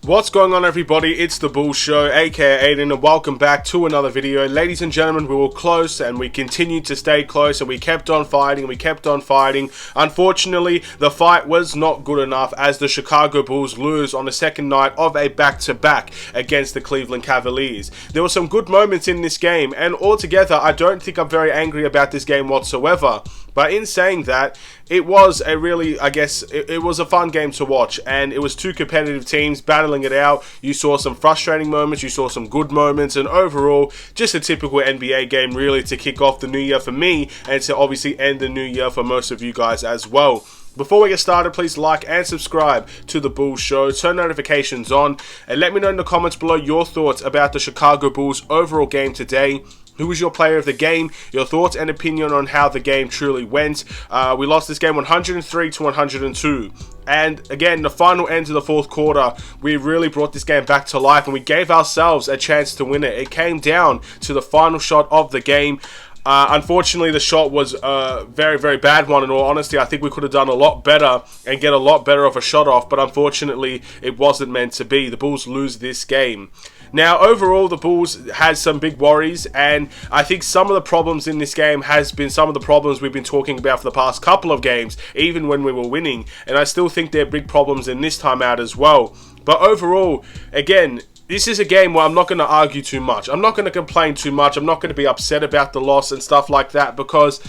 What's going on, everybody? It's the Bulls Show, aka Aiden, and welcome back to another video. Ladies and gentlemen, we were close and we continued to stay close and we kept on fighting and we kept on fighting. Unfortunately, the fight was not good enough as the Chicago Bulls lose on the second night of a back-to-back against the Cleveland Cavaliers. There were some good moments in this game, and altogether, I don't think I'm very angry about this game whatsoever. But in saying that, it was a really, it was a fun game to watch, and it was two competitive teams battling it out. You saw some frustrating moments, you saw some good moments, and overall, just a typical NBA game really to kick off the new year for me, and to obviously end the new year for most of you guys as well. Before we get started, please like and subscribe to the Bulls Show, turn notifications on, and let me know in the comments below your thoughts about the Chicago Bulls overall game today. Who was your player of the game? Your thoughts and opinion on how the game truly went. We lost this game 103 to 102. And again, the final end of the fourth quarter, we really brought this game back to life and we gave ourselves a chance to win it. It came down to the final shot of the game. Unfortunately, the shot was a very, very bad one. In all honesty, I think we could have done a lot better and get a lot better of a shot off. But unfortunately, it wasn't meant to be. The Bulls lose this game. Now, overall, the Bulls had some big worries, and I think some of the problems in this game has been some of the problems we've been talking about for the past couple of games, even when we were winning, and I still think there are big problems in this time out as well. But overall, again, this is a game where I'm not going to argue too much. I'm not going to complain too much. I'm not going to be upset about the loss and stuff like that because,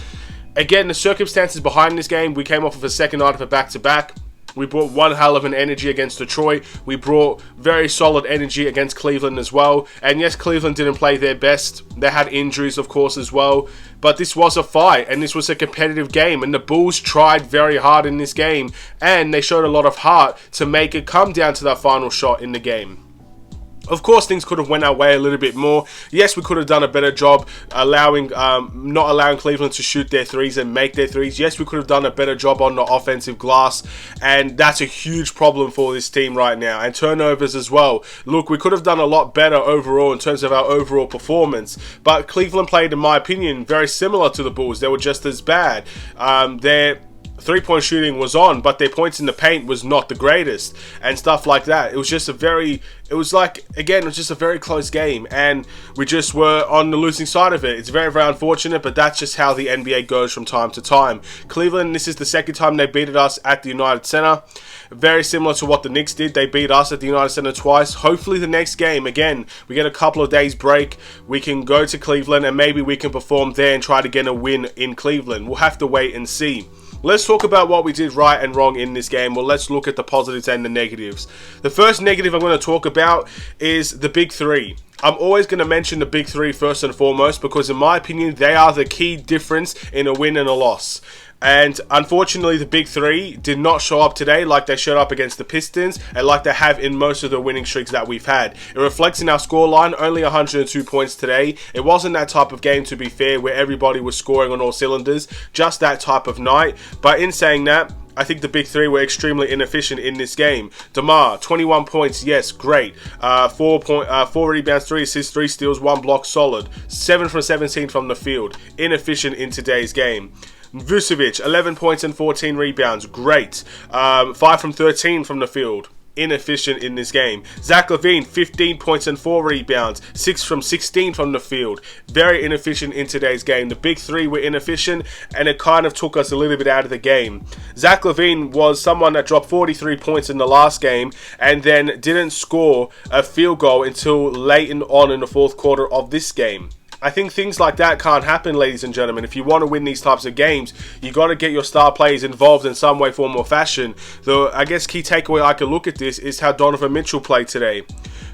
again, the circumstances behind this game, we came off of a second night of a back-to-back. We brought one hell of an energy against Detroit. We brought very solid energy against Cleveland as well. And yes, Cleveland didn't play their best. They had injuries, of course, as well. But this was a fight, and this was a competitive game. And the Bulls tried very hard in this game. And they showed a lot of heart to make it come down to that final shot in the game. Of course, things could have went our way a little bit more. Yes, we could have done a better job not allowing Cleveland to shoot their threes and make their threes. Yes, we could have done a better job on the offensive glass, and that's a huge problem for this team right now. And turnovers as well. Look, we could have done a lot better overall in terms of our overall performance, but Cleveland played, in my opinion, very similar to the Bulls. They were just as bad. Their three-point shooting was on, but their points in the paint was not the greatest and stuff like that. It was just a very close game, and we just were on the losing side of it. It's very, very unfortunate, but that's just how the NBA goes from time to time. Cleveland, this is the second time they beat us at the United Center. Very similar to what the Knicks did. They beat us at the United Center twice. Hopefully the next game, again, we get a couple of days break. We can go to Cleveland and maybe we can perform there and try to get a win in Cleveland. We'll have to wait and see. Let's talk about what we did right and wrong in this game. Well, let's look at the positives and the negatives. The first negative I'm going to talk about is the big three. I'm always going to mention the big three first and foremost because in my opinion, they are the key difference in a win and a loss. And unfortunately, the big three did not show up today like they showed up against the Pistons and like they have in most of the winning streaks that we've had. It reflects in our scoreline, only 102 points today. It wasn't that type of game, to be fair, where everybody was scoring on all cylinders, just that type of night. But in saying that, I think the big three were extremely inefficient in this game. DeMar, 21 points, yes, great. 4 rebounds, 3 assists, 3 steals, 1 block, solid. 7 from 17 from the field, inefficient in today's game. Vucevic, 11 points and 14 rebounds, great. 5 from 13 from the field, inefficient in this game. Zach LaVine, 15 points and 4 rebounds, 6 from 16 from the field, very inefficient in today's game. The big three were inefficient and it kind of took us a little bit out of the game. Zach LaVine was someone that dropped 43 points in the last game and then didn't score a field goal until late on in the fourth quarter of this game. I think things like that can't happen, ladies and gentlemen. If you want to win these types of games, you got to get your star players involved in some way, form, or fashion. The, I guess, key takeaway I could look at this is how Donovan Mitchell played today.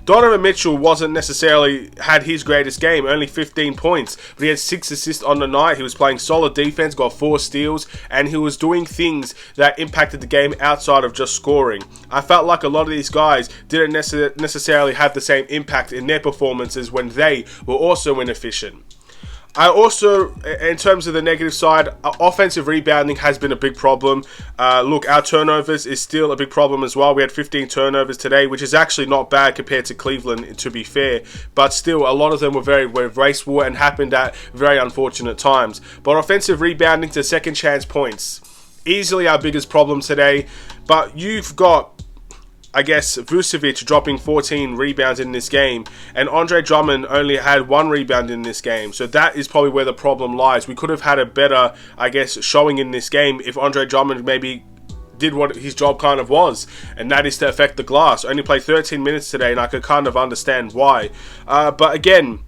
Donovan Mitchell wasn't necessarily had his greatest game, only 15 points, but he had 6 assists on the night. He was playing solid defense, got 4 steals, and he was doing things that impacted the game outside of just scoring. I felt like a lot of these guys didn't necessarily have the same impact in their performances when they were also inefficient. I also, in terms of the negative side, offensive rebounding has been a big problem. Look, our turnovers is still a big problem as well. We had 15 turnovers today, which is actually not bad compared to Cleveland, to be fair. But still, a lot of them were wasteful and happened at very unfortunate times. But offensive rebounding to second chance points, easily our biggest problem today. But you've got I guess, Vucevic dropping 14 rebounds in this game, and Andre Drummond only had 1 rebound in this game. So that is probably where the problem lies. We could have had a better, I guess, showing in this game if Andre Drummond maybe did what his job kind of was, and that is to affect the glass. Only played 13 minutes today, and I could kind of understand why. But again,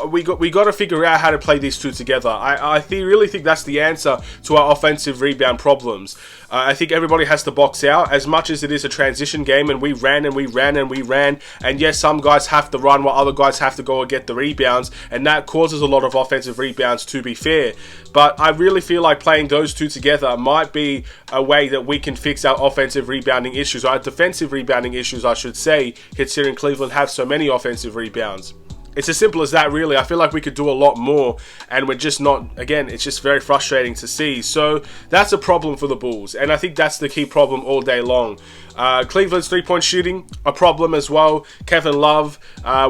we got to figure out how to play these two together. I really think that's the answer to our offensive rebound problems. I think everybody has to box out as much as it is a transition game, and we ran and we ran and we ran. And yes, some guys have to run while other guys have to go and get the rebounds, and that causes a lot of offensive rebounds, to be fair. But I really feel like playing those two together might be a way that we can fix our offensive rebounding issues, or our defensive rebounding issues, I should say, considering Cleveland have so many offensive rebounds. It's as simple as that, really. I feel like we could do a lot more, and we're just not. Again, it's just very frustrating to see. So that's a problem for the Bulls, and I think that's the key problem all day long. Cleveland's three-point shooting, a problem as well. Kevin Love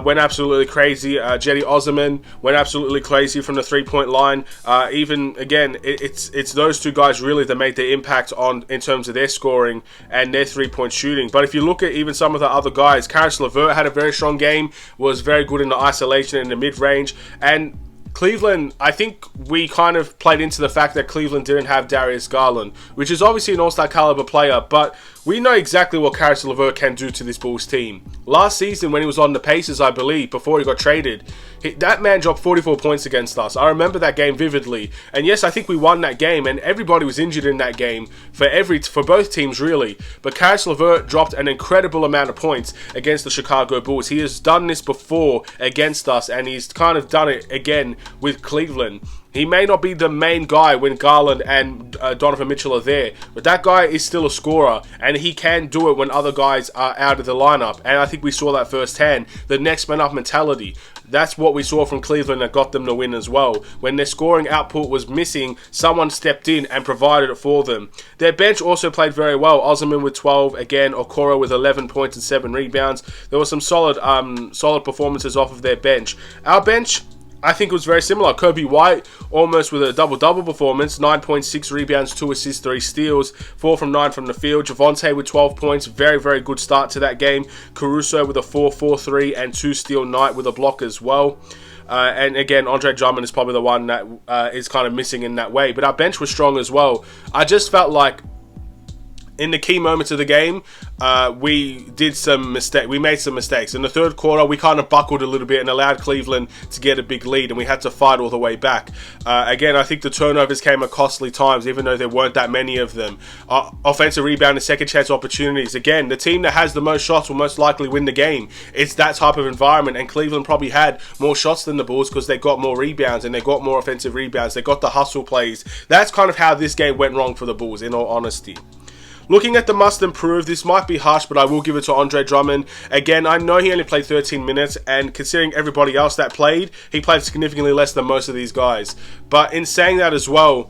went absolutely crazy. Jetty Osman went absolutely crazy from the three-point line. Even, again, it's those two guys really that made the impact in terms of their scoring and their three-point shooting. But if you look at even some of the other guys, Karis LeVert had a very strong game, was very good in the isolation in the mid-range, and Cleveland, I think we kind of played into the fact that Cleveland didn't have Darius Garland, which is obviously an all-star caliber player, but we know exactly what Karis LeVert can do to this Bulls team. Last season, when he was on the Pacers, I believe, before he got traded, that man dropped 44 points against us. I remember that game vividly. And yes, I think we won that game, and everybody was injured in that game for both teams, really. But Karis LeVert dropped an incredible amount of points against the Chicago Bulls. He has done this before against us, and he's kind of done it again with Cleveland. He may not be the main guy when Garland and Donovan Mitchell are there, but that guy is still a scorer, and he can do it when other guys are out of the lineup. And I think we saw that firsthand. The next man up mentality. That's what we saw from Cleveland that got them the win as well. When their scoring output was missing, someone stepped in and provided it for them. Their bench also played very well. Osman with 12, again, Okoro with 11 points and 7 rebounds. There were some solid performances off of their bench. Our bench, I think it was very similar. Kobe White, almost with a double-double performance, 9.6 rebounds, 2 assists, 3 steals, 4 from 9 from the field. Javonte with 12 points, very, very good start to that game. Caruso with a 4-4-3 and 2 steal night with a block as well. And again, Andre Drummond is probably the one that is kind of missing in that way. But our bench was strong as well. I just felt like in the key moments of the game, we made some mistakes. In the third quarter, we kind of buckled a little bit and allowed Cleveland to get a big lead, and we had to fight all the way back. Again, I think the turnovers came at costly times, even though there weren't that many of them. Offensive rebound and second chance opportunities. Again, the team that has the most shots will most likely win the game. It's that type of environment, and Cleveland probably had more shots than the Bulls because they got more rebounds and they got more offensive rebounds. They got the hustle plays. That's kind of how this game went wrong for the Bulls, in all honesty. Looking at the must improve, this might be harsh, but I will give it to Andre Drummond. Again, I know he only played 13 minutes, and considering everybody else that played, he played significantly less than most of these guys. But in saying that as well,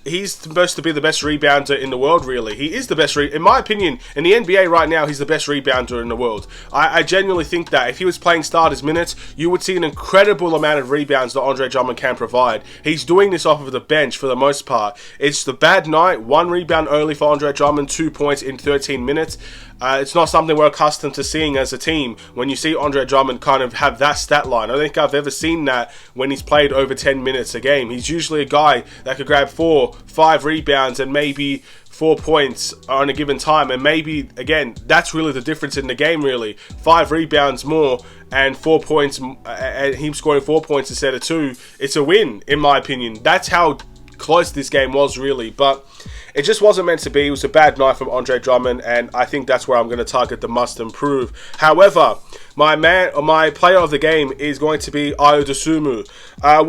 he's supposed to be the best rebounder in the world, really. He is the best, in my opinion, in the NBA right now, he's the best rebounder in the world. I genuinely think that if he was playing starters minutes, you would see an incredible amount of rebounds that Andre Drummond can provide. He's doing this off of the bench for the most part. It's the bad night, 1 rebound only for Andre Drummond, 2 points in 13 minutes. It's not something we're accustomed to seeing as a team when you see Andre Drummond kind of have that stat line. I don't think I've ever seen that when he's played over 10 minutes a game. He's usually a guy that could grab 4, 5 rebounds and maybe 4 points on a given time. And maybe, again, that's really the difference in the game, really. 5 rebounds more and 4 points, and him scoring 4 points instead of 2. It's a win, in my opinion. That's how close this game was, really. But it just wasn't meant to be. It was a bad night from Andre Drummond, and I think that's where I'm going to target the must improve. However, my player of the game is going to be Ayo Dosunmu.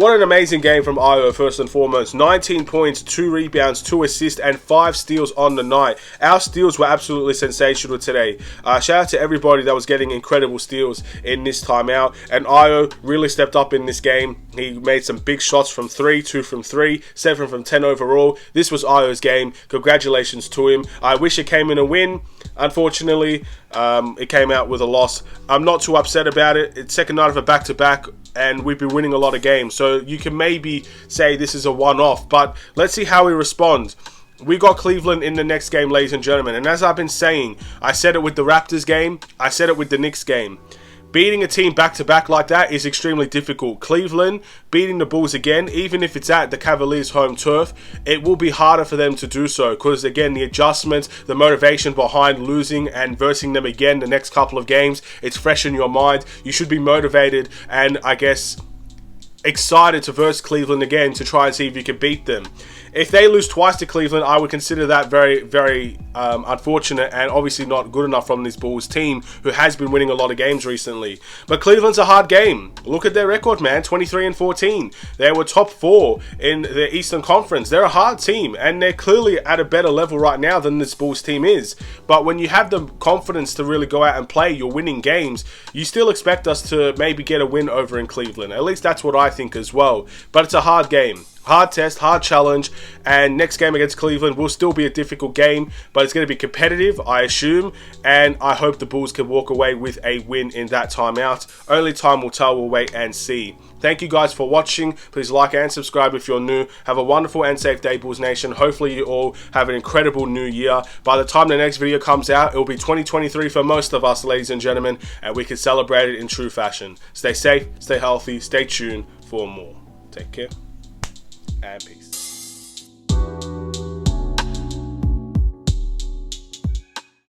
What an amazing game from Ayo, first and foremost. 19 points, 2 rebounds, 2 assists, and 5 steals on the night. Our steals were absolutely sensational today. Shout out to everybody that was getting incredible steals in this timeout. And Ayo really stepped up in this game. He made some big shots from 3, 2 from 3, 7 from 10 overall. This was Ayo's game. Congratulations to him. I wish it came in a win. Unfortunately, it came out with a loss. I'm not too upset about it. It's second night of a back-to-back, and we've been winning a lot of games. So you can maybe say this is a one-off, but let's see how he responds. we got Cleveland in the next game, ladies and gentlemen. And as I've been saying, I said it with the Raptors game, I said it with the Knicks game. Beating a team back-to-back like that is extremely difficult. Cleveland beating the Bulls again, even if it's at the Cavaliers' home turf, it will be harder for them to do so because, again, the adjustments, the motivation behind losing and versing them again the next couple of games, it's fresh in your mind. You should be motivated and, I guess, excited to verse Cleveland again to try and see if you can beat them. If they lose twice to Cleveland, I would consider that very, very unfortunate and obviously not good enough from this Bulls team who has been winning a lot of games recently. But Cleveland's a hard game. Look at their record, man, 23-14. They were top 4 in the Eastern Conference. They're a hard team and they're clearly at a better level right now than this Bulls team is. But when you have the confidence to really go out and play your winning games, you still expect us to maybe get a win over in Cleveland. At least that's what I think as well. But it's a hard game. Hard test, hard challenge, and next game against Cleveland will still be a difficult game, but it's going to be competitive, I assume, and I hope the Bulls can walk away with a win in that timeout. Only time will tell, we'll wait and see. Thank you guys for watching. Please like and subscribe if you're new. Have a wonderful and safe day, Bulls Nation. Hopefully you all have an incredible new year. By the time the next video comes out, it will be 2023 for most of us, ladies and gentlemen, and we can celebrate it in true fashion. Stay safe, stay healthy, stay tuned for more. Take care. And peace.